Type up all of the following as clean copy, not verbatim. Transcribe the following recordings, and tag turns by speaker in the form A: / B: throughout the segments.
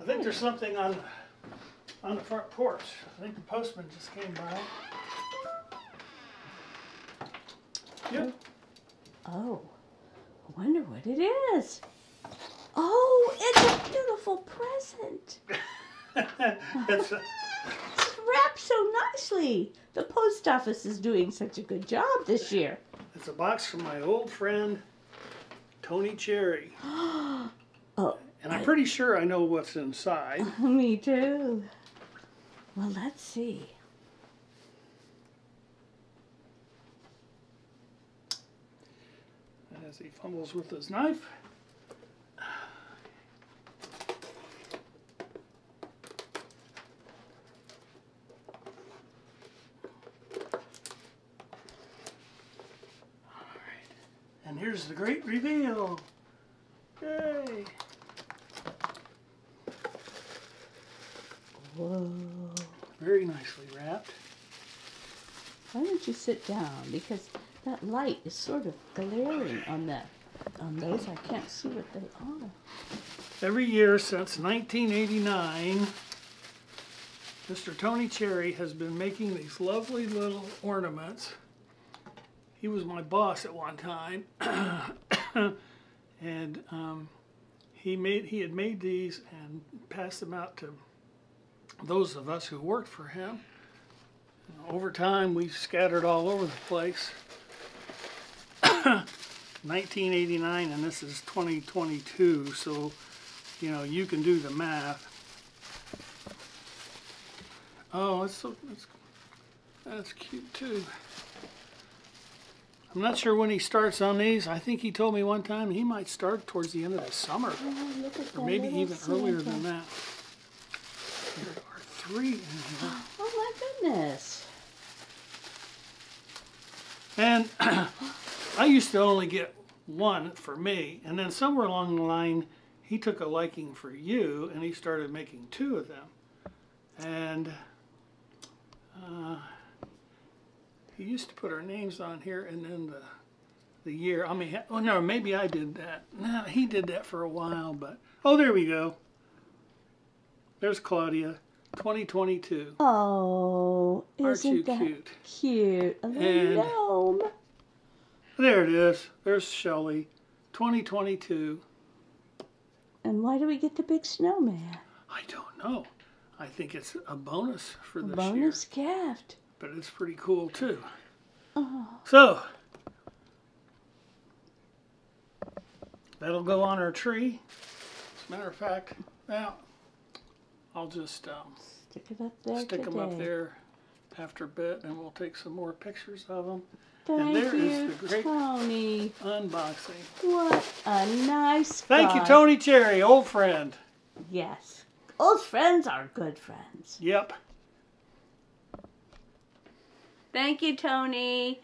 A: I think there's something on the front porch. I think the postman just came by. Yep.
B: Oh, I wonder what it is. Oh, it's a beautiful present.
A: It's
B: wrapped so nicely. The post office is doing such a good job this year.
A: It's a box from my old friend, Tony Cherry.
B: Oh,
A: And I'm pretty sure I know what's inside.
B: Me too. Well, let's see.
A: As he fumbles with his knife. And here's the great reveal. Yay!
B: Whoa.
A: Very nicely wrapped.
B: Why don't you sit down? Because that light is sort of glaring on those. I can't see what they are.
A: Every year since 1989, Mr. Tony Cherry has been making these lovely little ornaments. He was my boss at one time, and he had made these and passed them out to those of us who worked for him. And over time, we scattered all over the place. 1989, and this is 2022, so you know you can do the math. Oh, that's cute too. I'm not sure when he starts on these. I think he told me one time he might start towards the end of the summer.
B: Oh, look at
A: Or maybe even earlier
B: Santa.
A: than that. There are 3 in here.
B: Oh my goodness.
A: And I used to only get 1 for me. And then somewhere along the line, he took a liking for you and he started making 2 of them. And he used to put our names on here and then the year. I mean, oh no, maybe I did that. No, he did that for a while, but oh, there we go. There's Claudia, 2022.
B: Oh,
A: Aren't you
B: isn't that
A: cute?
B: cute? A
A: And
B: little gnome.
A: There it is. There's Shelley, 2022.
B: And why do we get the big snowman?
A: I don't know. I think it's a bonus for this
B: Bonus
A: year.
B: gift.
A: But it's pretty cool too.
B: Oh.
A: So, that'll go on our tree. As a matter of fact, now I'll just
B: Stick it up there
A: stick them
B: today.
A: up there after a bit, and we'll take some more pictures of them.
B: Thank
A: And there
B: you,
A: is the great
B: Tony.
A: unboxing.
B: What a nice
A: Thank you,
B: guy.
A: Tony Cherry, old friend.
B: Yes. Old friends are good friends.
A: Yep.
B: Thank you, Tony.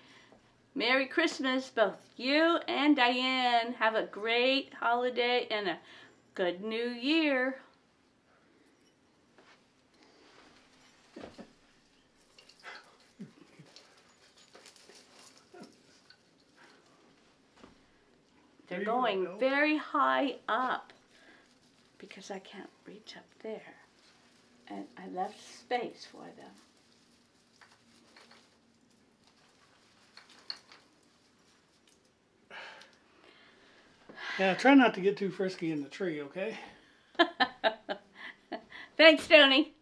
B: Merry Christmas, both you and Diane. Have a great holiday and a good new year. They're going very high up because I can't reach up there. And I left space for them.
A: Yeah, try not to get too frisky in the tree, okay?
B: Thanks, Tony.